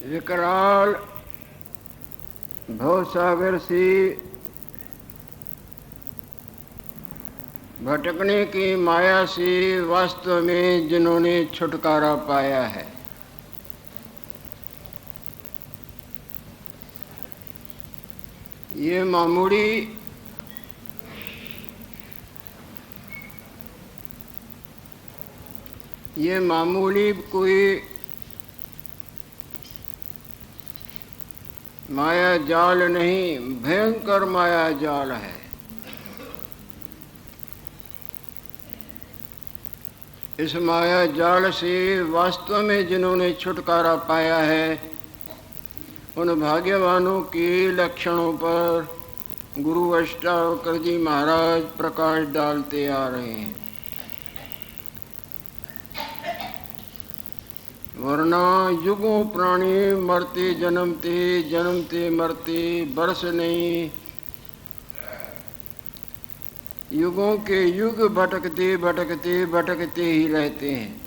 विकराल भवसागर से भटकने की माया से वास्तव में जिन्होंने छुटकारा पाया है, ये मामूली कोई माया जाल नहीं, भयंकर माया जाल है। इस माया जाल से वास्तव में जिन्होंने छुटकारा पाया है, उन भाग्यवानों के लक्षणों पर गुरु अष्टावक्र जी महाराज प्रकाश डालते आ रहे हैं। वरना युगों प्राणी मरते जन्मते, जन्मते मरते, बरस नहीं, युगों के युग भटकते भटकते भटकते ही रहते हैं।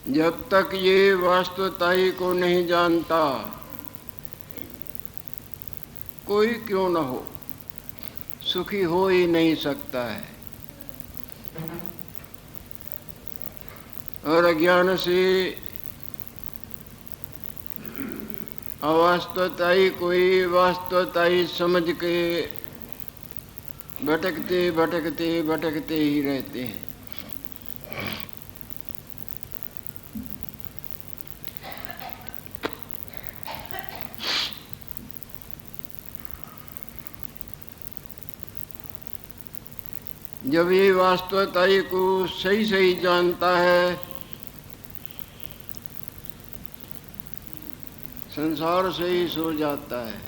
जब तक ये वास्तवताई को नहीं जानता, कोई क्यों न हो, सुखी हो ही नहीं सकता है। और अज्ञान से अवास्तवताई कोई वास्तवताई समझ के भटकते भटकते भटकते ही रहते हैं। जब ये वास्तवताई को सही सही जानता है, संसार से ही सो जाता है।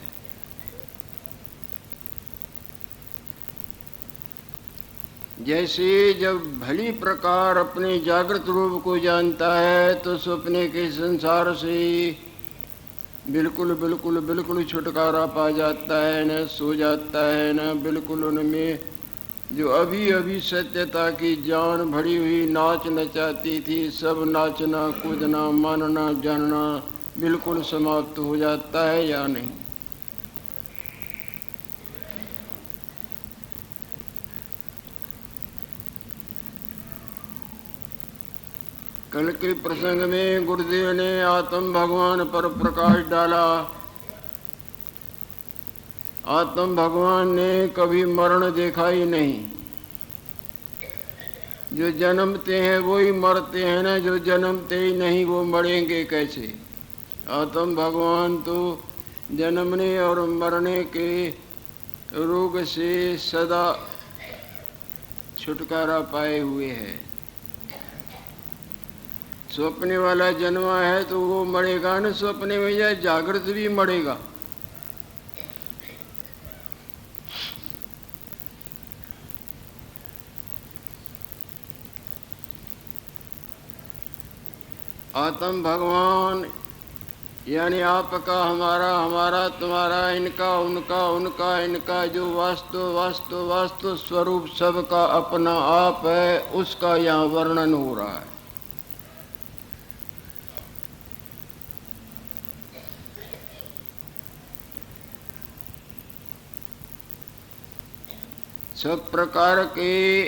जैसे जब भली प्रकार अपने जागृत रूप को जानता है, तो सपने के संसार से बिल्कुल बिल्कुल बिल्कुल छुटकारा पा जाता है, न सो जाता है, न बिल्कुल उनमें जो अभी अभी सत्यता की जान भरी हुई नाच नचाती थी, सब नाचना कूदना मानना जानना बिल्कुल समाप्त हो जाता है या नहीं। कल के प्रसंग में गुरुदेव ने आत्म भगवान पर प्रकाश डाला। आत्म भगवान ने कभी मरण देखा ही नहीं। जो जन्मते हैं वो ही मरते हैं ना, जो जन्मते ही नहीं वो मरेंगे कैसे। आत्म भगवान तो जन्मने और मरने के रोग से सदा छुटकारा पाए हुए हैं। सपने वाला जन्मा है तो वो मरेगा न, सपने में या जागृत भी मरेगा। आत्म भगवान यानी आपका, हमारा, हमारा तुम्हारा, इनका उनका, उनका इनका, जो वास्तव वास्तव वास्तव स्वरूप सबका अपना आप है, उसका यहाँ वर्णन हो रहा है। सब प्रकार के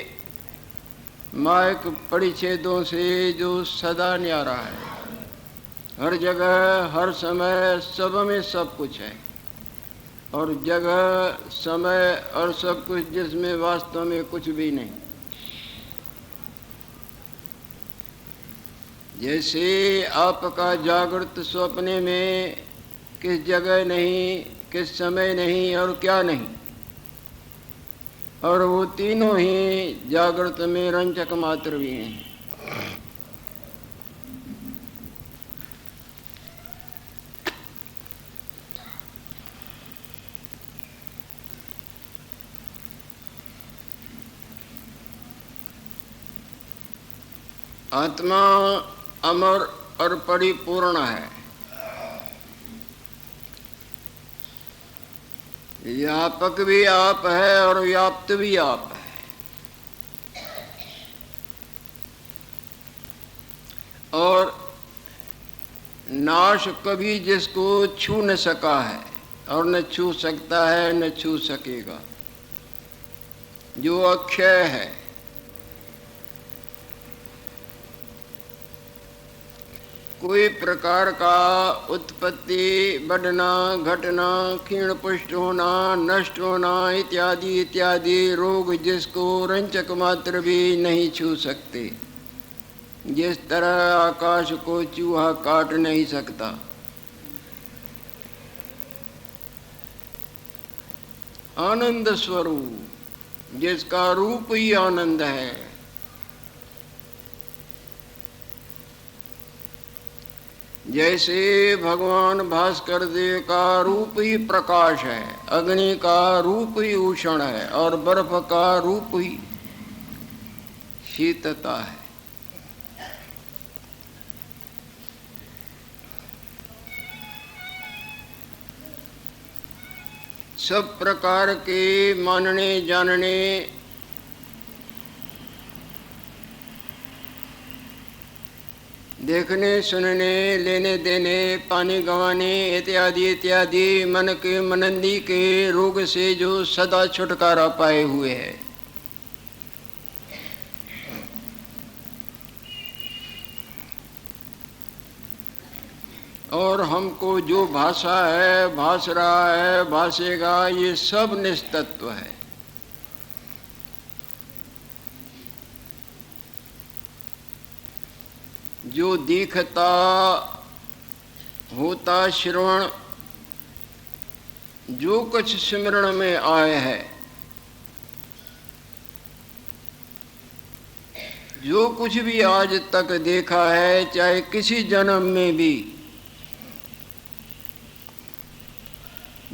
मायक परिच्छेदों से जो सदा न्यारा है, हर जगह हर समय सब में सब कुछ है, और जगह समय और सब कुछ जिसमें वास्तव में कुछ भी नहीं। जैसे आपका जागृत स्वप्ने में किस जगह नहीं, किस समय नहीं और क्या नहीं, और वो तीनों ही जागृत में रंजक मात्र भी हैं। आत्मा अमर और परिपूर्ण है। व्यापक भी आप है और व्याप्त भी आप है। और नाश कभी जिसको छू न सका है और न छू सकता है न छू सकेगा, जो अक्षय है। कोई प्रकार का उत्पत्ति, बढ़ना, घटना, क्षीण पुष्ट होना, नष्ट होना इत्यादि इत्यादि रोग जिसको रंचक मात्र भी नहीं छू सकते, जिस तरह आकाश को चूहा काट नहीं सकता। आनंद स्वरूप जिसका रूप ही आनंद है, जैसे भगवान भास्कर देव का रूप ही प्रकाश है, अग्नि का रूप ही उष्ण है और बर्फ का रूप ही शीतता है। सब प्रकार के मानने जानने, देखने सुनने, लेने देने, पानी गंवाने इत्यादि इत्यादि मन के मनंदी के रोग से जो सदा छुटकारा पाए हुए है। और हमको जो भाषा है, भाष रहा है, भाषेगा, ये सब निस्तत्व है। जो दिखता होता श्रवण, जो कुछ सिमरण में आए है, जो कुछ भी आज तक देखा है, चाहे किसी जन्म में भी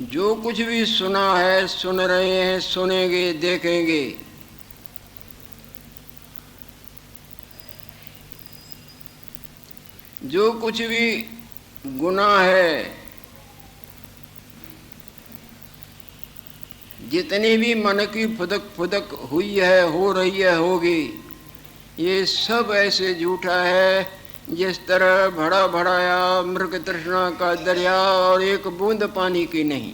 जो कुछ भी सुना है, सुन रहे हैं, सुनेंगे, देखेंगे, जो कुछ भी गुनाह है, जितनी भी मन की फुदक फुदक हुई है, हो रही है, होगी, ये सब ऐसे झूठा है जिस तरह भरा भराया मृग तृष्णा का दरिया और एक बूंद पानी की नहीं।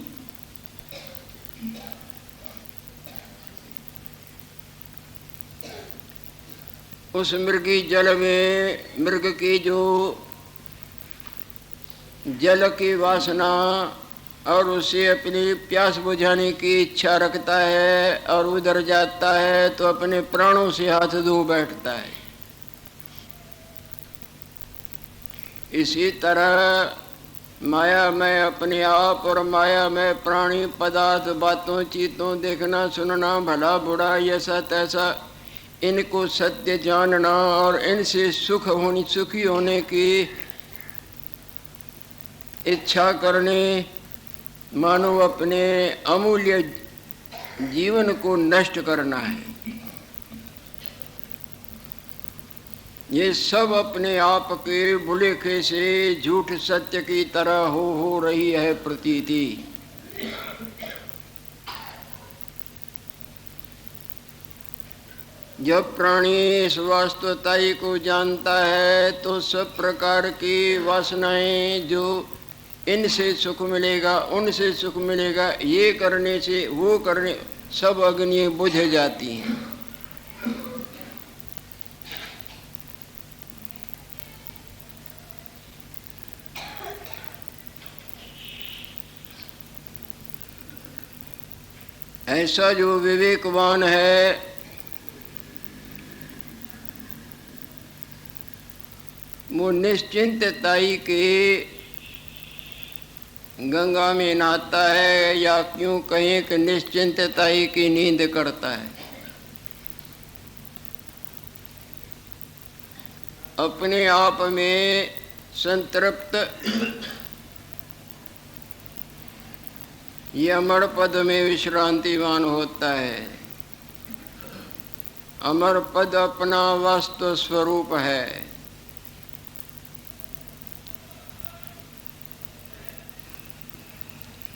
उस मृगी जल में मृग की जो जल की वासना और उसे अपनी प्यास बुझाने की इच्छा रखता है और उधर जाता है तो अपने प्राणों से हाथ धो बैठता है। इसी तरह माया में अपने आप और माया में प्राणी पदार्थ, बातों, चीतों, देखना सुनना, भला बुरा, ऐसा तैसा, इनको सत्य जानना और इनसे सुखी होने की इच्छा करने, मानो अपने अमूल्य जीवन को नष्ट करना है। ये सब अपने आप के भुलेखे से झूठ सत्य की तरह हो रही है प्रतीति। जब प्राणी इस वास्तवताई को जानता है तो सब प्रकार की वासनाएं जो इनसे सुख मिलेगा, उनसे सुख मिलेगा, ये करने से वो करने, सब अग्नि बुझ जाती हैं। ऐसा जो विवेकवान है वो निश्चिंतताई के गंगा में नहाता है, या क्यों कहें कि निश्चिंतताई की नींद करता है। अपने आप में संतृप्त ये अमर पद में विश्रांतिवान होता है। अमर पद अपना वास्तव स्वरूप है।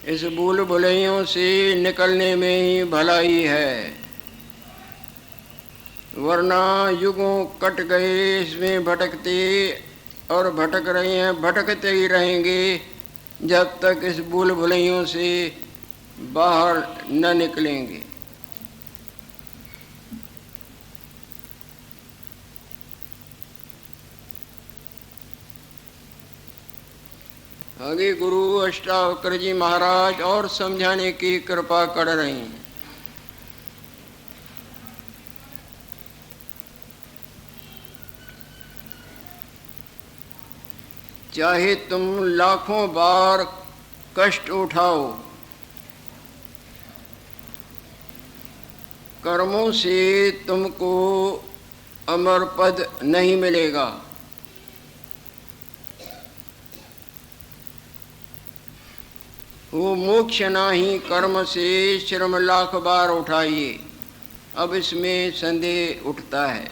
इस भूल भुलैयों से निकलने में ही भलाई है, वरना युगों कट गए इसमें भटकते और भटक रहे हैं, भटकते ही रहेंगे जब तक इस भूल भुलैयों से बाहर न निकलेंगे। आगे गुरु अष्टावक्र जी महाराज और समझाने की कृपा कर रहे हैं। चाहे तुम लाखों बार कष्ट उठाओ, कर्मों से तुमको अमर पद नहीं मिलेगा। वो मोक्ष नाही कर्म से श्रम लाख बार उठाइए। अब इसमें संदेह उठता है,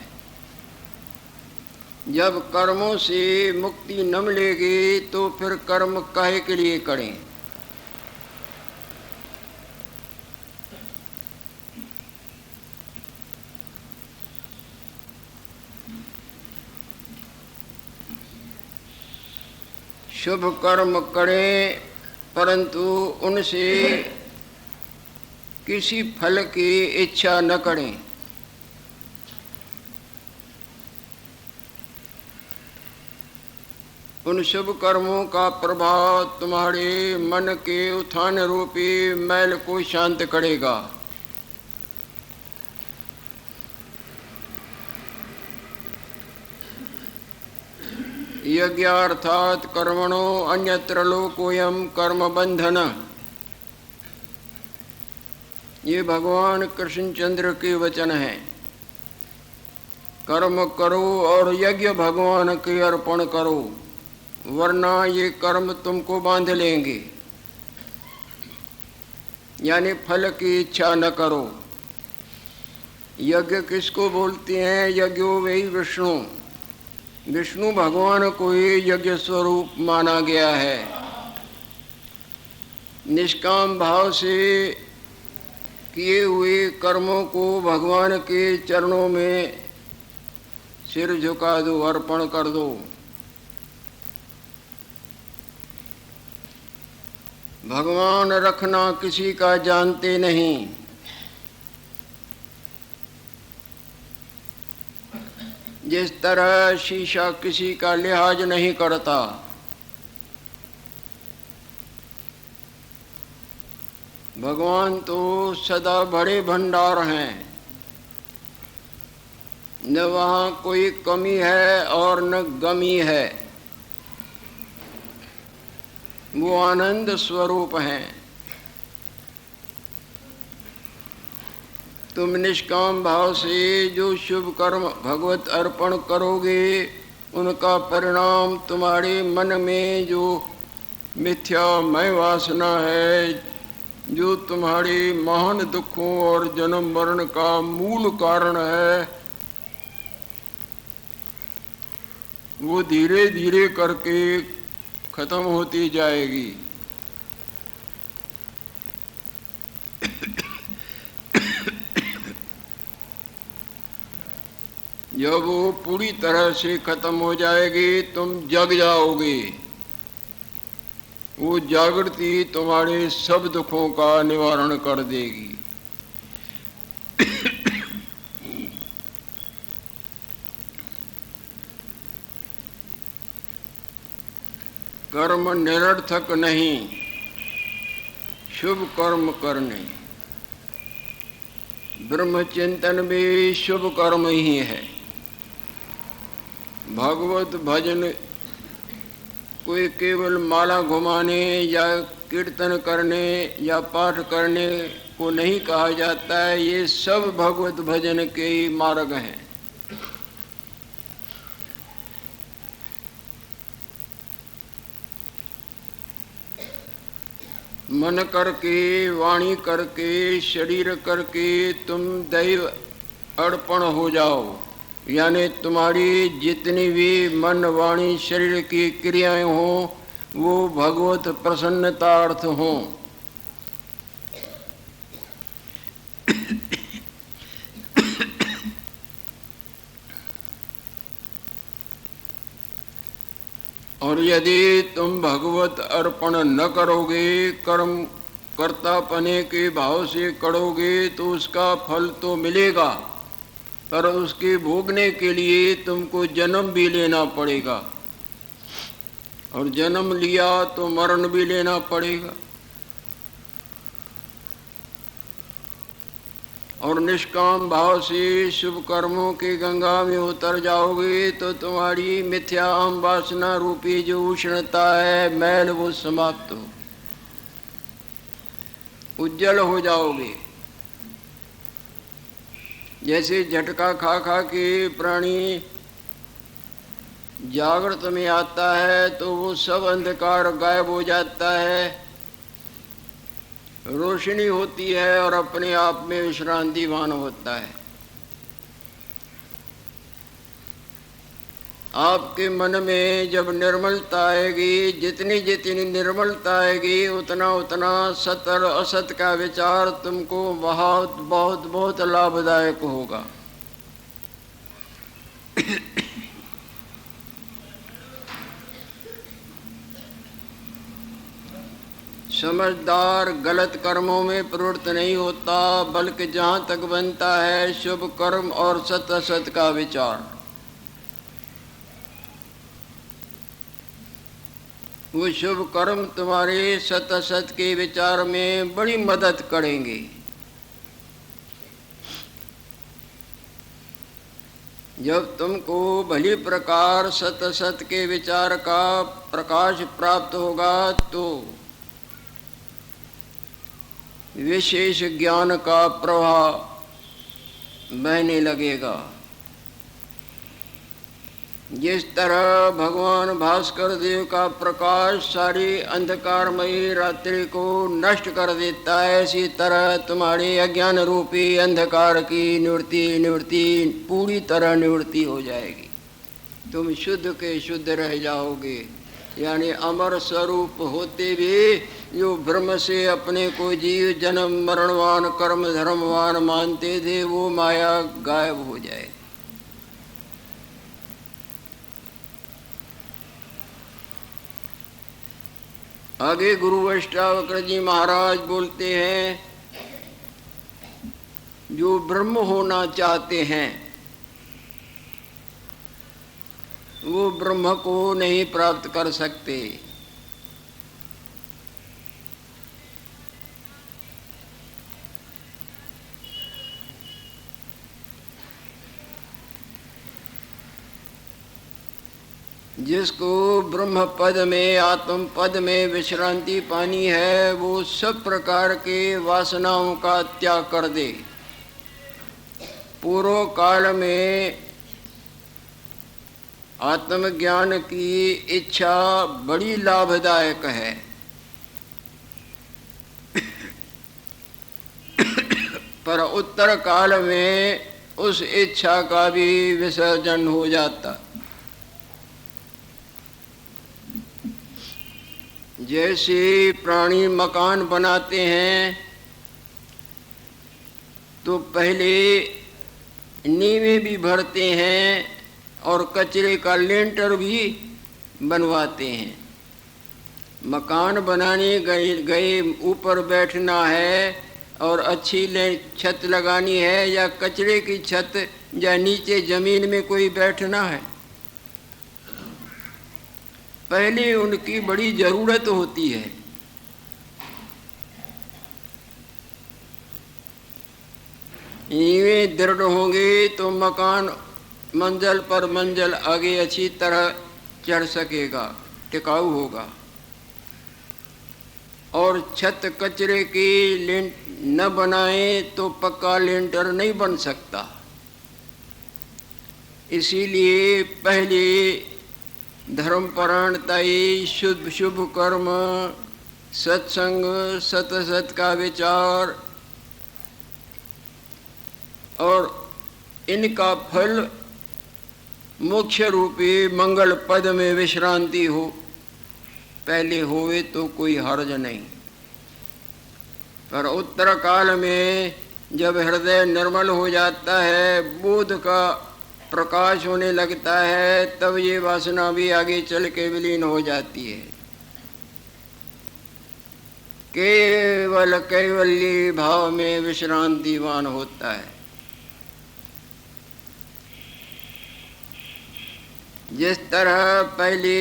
जब कर्मों से मुक्ति न मिलेगी तो फिर कर्म काहे के लिए करें। शुभ कर्म करें परंतु उनसे किसी फल की इच्छा न करें। उन शुभ कर्मों का प्रभाव तुम्हारे मन के उत्थान रूपी मैल को शांत करेगा। यज्ञ अर्थात कर्मणो अन्यत्र लोकोयम कर्म बंधन, ये भगवान कृष्णचंद्र के वचन हैं। कर्म करो और यज्ञ भगवान के अर्पण करो, वरना ये कर्म तुमको बांध लेंगे। यानी फल की इच्छा न करो। यज्ञ किसको बोलते हैं? यज्ञो वही विष्णु, विष्णु भगवान को ही यज्ञ स्वरूप माना गया है। निष्काम भाव से किए हुए कर्मों को भगवान के चरणों में सिर झुका दो, अर्पण कर दो। भगवान रखना किसी का जानते नहीं। जिस तरह शीशा किसी का लिहाज नहीं करता, भगवान तो सदा बड़े भंडार हैं। न वहाँ कोई कमी है और न गमी है। वो आनंद स्वरूप हैं। तुम निष्काम भाव से जो शुभ कर्म भगवत अर्पण करोगे, उनका परिणाम तुम्हारे मन में जो मिथ्यामय वासना है, जो तुम्हारे महान दुखों और जन्म मरण का मूल कारण है, वो धीरे धीरे करके खत्म होती जाएगी। जब वो पूरी तरह से खत्म हो जाएगी, तुम जग जाओगे। वो जागृति तुम्हारे सब दुखों का निवारण कर देगी। कर्म निरर्थक नहीं, शुभ कर्म करने। ब्रह्म चिंतन भी शुभ कर्म ही है। भगवत भजन कोई केवल माला घुमाने या कीर्तन करने या पाठ करने को नहीं कहा जाता है। ये सब भगवत भजन के ही मार्ग हैं। मन करके, वाणी करके, शरीर करके तुम दैव अर्पण हो जाओ। यानी तुम्हारी जितनी भी मन, वाणी, शरीर की क्रियाएं हों, वो भगवत प्रसन्नतार्थ हों। और यदि तुम भगवत अर्पण न करोगे, कर्म कर्तापने के भाव से करोगे तो उसका फल तो मिलेगा, पर उसके भोगने के लिए तुमको जन्म भी लेना पड़ेगा, और जन्म लिया तो मरण भी लेना पड़ेगा। और निष्काम भाव से शुभ कर्मों की गंगा में उतर जाओगे तो तुम्हारी मिथ्या अहम वासना रूपी जो उष्णता है, मैल, वो समाप्त हो, उज्जवल हो जाओगे। जैसे झटका खा खा के प्राणी जागृत में आता है तो वो सब अंधकार गायब हो जाता है, रोशनी होती है और अपने आप में विश्रांतिवान होता है। आपके मन में जब निर्मलता आएगी, जितनी जितनी निर्मलता आएगी, उतना उतना सत और असत का विचार तुमको बहुत बहुत बहुत लाभदायक होगा। समझदार गलत कर्मों में प्रवृत्त नहीं होता, बल्कि जहाँ तक बनता है शुभ कर्म और सत असत का विचार, वो शुभ कर्म तुम्हारे सत असत के विचार में बड़ी मदद करेंगे। जब तुमको भली प्रकार सत असत के विचार का प्रकाश प्राप्त होगा तो विशेष ज्ञान का प्रवाह बहने लगेगा। जिस तरह भगवान भास्कर देव का प्रकाश सारी अंधकारमयी रात्रि को नष्ट कर देता है, इसी तरह तुम्हारे अज्ञान रूपी अंधकार की निवृत्ति पूरी तरह निवृत्ति हो जाएगी। तुम शुद्ध के शुद्ध रह जाओगे, यानी अमर स्वरूप होते भी जो ब्रह्म से अपने को जीव जन्म मरणवान कर्म धर्मवान मानते थे, वो माया गायब हो जाए। आगे गुरु अष्टावक्र जी महाराज बोलते हैं, जो ब्रह्म होना चाहते हैं वो ब्रह्म को नहीं प्राप्त कर सकते। जिसको ब्रह्म पद में आत्म पद में विश्रांति पानी है, वो सब प्रकार के वासनाओं का त्याग कर दे। पूर्व काल में आत्मज्ञान की इच्छा बड़ी लाभदायक है, पर उत्तर काल में उस इच्छा का भी विसर्जन हो जाता। जैसे प्राणी मकान बनाते हैं तो पहले नींवें भी भरते हैं और कचरे का लेंटर भी बनवाते हैं। मकान बनाने गए ऊपर बैठना है और अच्छी छत लगानी है, या कचरे की छत, या नीचे जमीन में कोई बैठना है, पहले उनकी बड़ी जरूरत होती है। ये दृढ़ होंगे तो मकान मंजिल पर मंजिल आगे अच्छी तरह चढ़ सकेगा, टिकाऊ होगा। और छत कचरे की न बनाए तो पक्का लेंटर नहीं बन सकता। इसीलिए पहले धर्मपरायणताई, शुभ शुभ कर्म, सत्संग, सत का विचार और इनका फल मुख्य रूपी मंगल पद में विश्रांति हो, पहले होवे तो कोई हर्ज नहीं। पर उत्तर काल में जब हृदय निर्मल हो जाता है, बोध का प्रकाश होने लगता है, तब ये वासना भी आगे चल के विलीन हो जाती है। केवल कैवल्य भाव में विश्रांतिवान होता है। जिस तरह पहले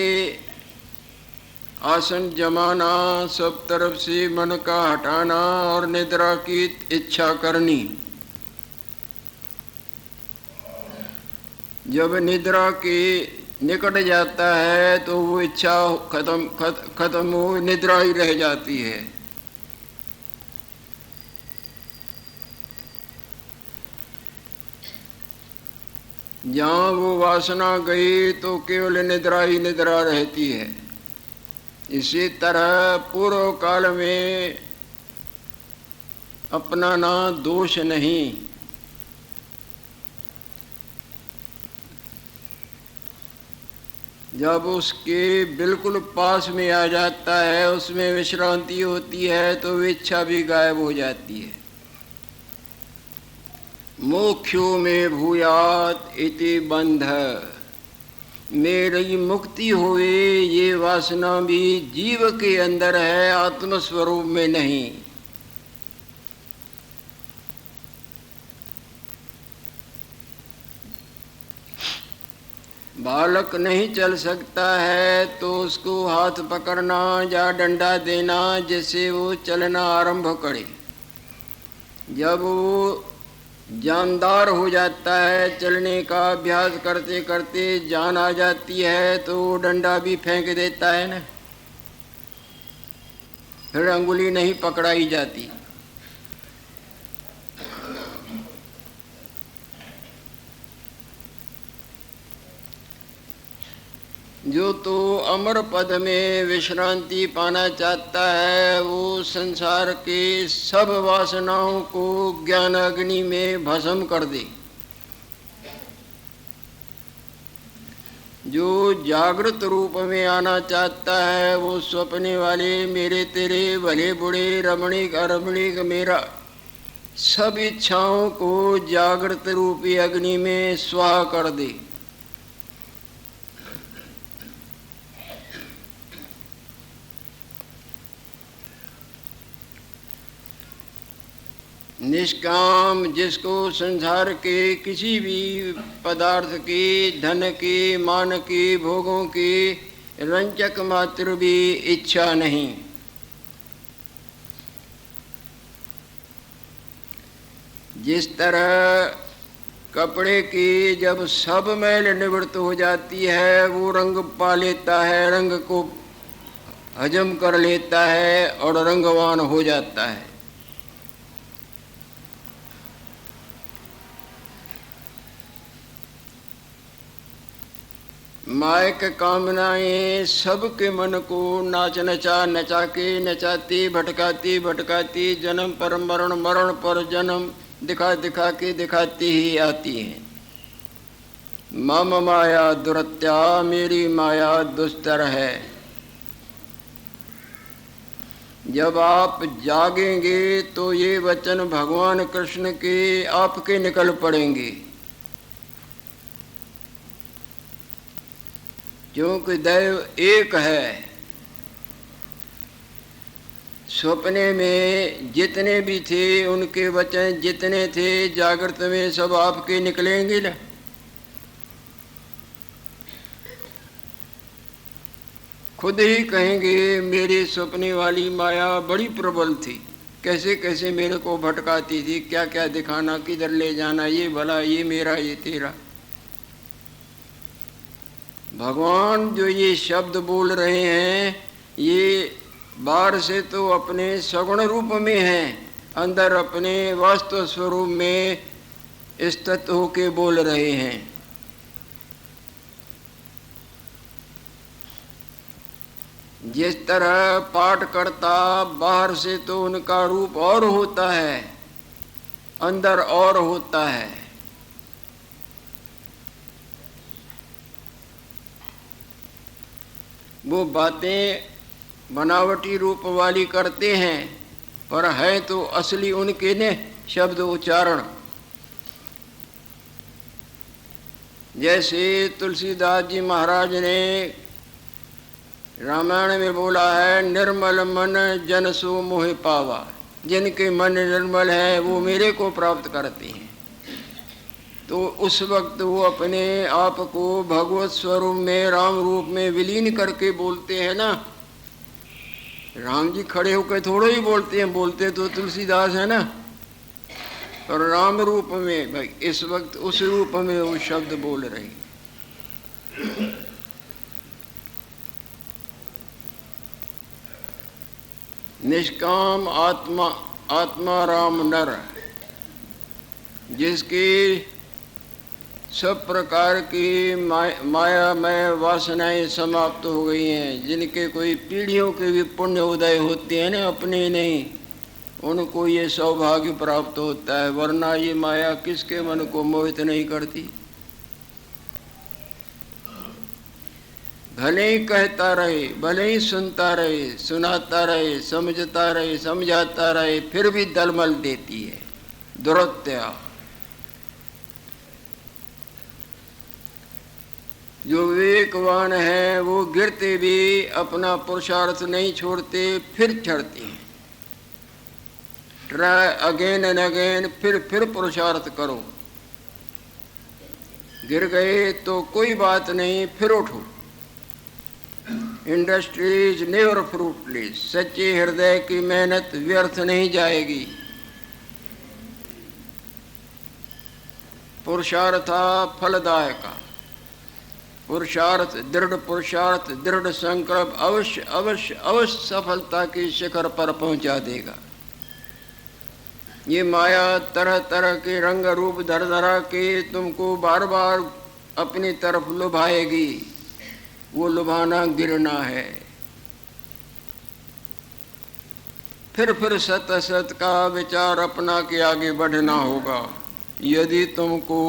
आसन जमाना, सब तरफ से मन का हटाना और निद्रा की इच्छा करनी, जब निद्रा के निकट जाता है तो वो इच्छा खत्म हो निद्रा ही रह जाती है। जहाँ वो वासना गई तो केवल निद्रा ही निद्रा रहती है। इसी तरह पूर्व काल में अपना ना दोष नहीं, जब उसके बिल्कुल पास में आ जाता है, उसमें विश्रांति होती है, तो इच्छा भी गायब हो जाती है। मोक्षो में भूयात इति बंध, मेरी मुक्ति हुए ये वासना भी जीव के अंदर है, आत्मस्वरूप में नहीं। बालक नहीं चल सकता है तो उसको हाथ पकड़ना या डंडा देना जिससे वो चलना आरंभ करे। जब वो जानदार हो जाता है, चलने का अभ्यास करते करते जान आ जाती है, तो वो डंडा भी फेंक देता है ना, फिर अंगुली नहीं पकड़ाई जाती। जो तो अमर पद में विश्रांति पाना चाहता है, वो संसार के सब वासनाओं को ज्ञान अग्नि में भस्म कर दे। जो जागृत रूप में आना चाहता है, वो स्वप्ने वाले मेरे तेरे भले बुढ़े रमणीक अरमणीक मेरा सब इच्छाओं को जागृत रूपी अग्नि में स्वाहा कर दे। निष्काम, जिसको संसार के किसी भी पदार्थ की, धन की, मान की, भोगों की रंचक मात्र भी इच्छा नहीं, जिस तरह कपड़े की जब सब मैल निवृत्त हो जाती है, वो रंग पा लेता है, रंग को हजम कर लेता है और रंगवान हो जाता है। मायक कामनाएं सबके मन को नाच नचा नचा के नचाती भटकाती भटकाती जन्म पर मरण, मरण पर जन्म दिखा दिखा के दिखाती ही आती हैं। मम माया दुरत्या, मेरी माया दुस्तर है। जब आप जागेंगे तो ये वचन भगवान कृष्ण के आपके निकल पड़ेंगे, क्योंकि दैव एक है। सपने में जितने भी थे उनके वचन जितने थे, जागृत में सब आपके निकलेंगे ना। खुद ही कहेंगे मेरी सपने वाली माया बड़ी प्रबल थी, कैसे कैसे मेरे को भटकाती थी, क्या क्या दिखाना, किधर ले जाना, ये भला, ये मेरा, ये तेरा। भगवान जो ये शब्द बोल रहे हैं, ये बाहर से तो अपने सगुण रूप में हैं, अंदर अपने वास्तव स्वरूप में स्थित होके बोल रहे हैं। जिस तरह पाठ करता बाहर से तो उनका रूप और होता है, अंदर और होता है। वो बातें बनावटी रूप वाली करते हैं, पर है तो असली उनके ने शब्द उच्चारण। जैसे तुलसीदास जी महाराज ने रामायण में बोला है, निर्मल मन जन सो मोह पावा, जिनके मन निर्मल है वो मेरे को प्राप्त करते हैं। तो उस वक्त वो अपने आप को भगवत स्वरूप में राम रूप में विलीन करके बोलते हैं ना। राम जी खड़े होकर थोड़े ही बोलते हैं, बोलते तो तुलसीदास है ना, और राम रूप में भाई इस वक्त उस रूप में वो शब्द बोल रहे हैं। निष्काम आत्मा, आत्मा राम नर, जिसकी सब प्रकार की मायामय वासनाएं समाप्त हो गई हैं, जिनके कोई पीढ़ियों के भी पुण्य उदय होते हैं ना, अपने नहीं, उनको ये सौभाग्य प्राप्त होता है, वरना ये माया किसके मन को मोहित नहीं करती। भले ही कहता रहे, भले ही सुनता रहे, सुनाता रहे, समझता रहे, समझाता रहे, फिर भी दलमल देती है, दुरत्या। जो विवेकवान है वो गिरते भी अपना पुरुषार्थ नहीं छोड़ते, फिर चढ़ते हैं। ट्राई अगेन एंड अगेन, फिर पुरुषार्थ करो। गिर गए तो कोई बात नहीं, फिर उठो। इंडस्ट्री इज नेवर फ्रूटलेस, सच्चे हृदय की मेहनत व्यर्थ नहीं जाएगी। पुरुषार्थ फलदायक, पुरुषार्थ दृढ़ संकल्प अवश्य अवश्य अवश्य सफलता की शिखर पर पहुंचा देगा। ये माया तरह तरह के रंग रूप धरा के तुमको बार बार अपनी तरफ लुभाएगी, वो लुभाना गिरना है। फिर सत असत का विचार अपना के आगे बढ़ना होगा, यदि तुमको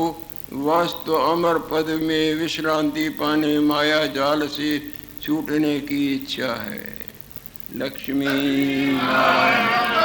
वास्तव अमर पद में विश्रांति पाने, माया जाल से छूटने की इच्छा है। लक्ष्मी नारायण।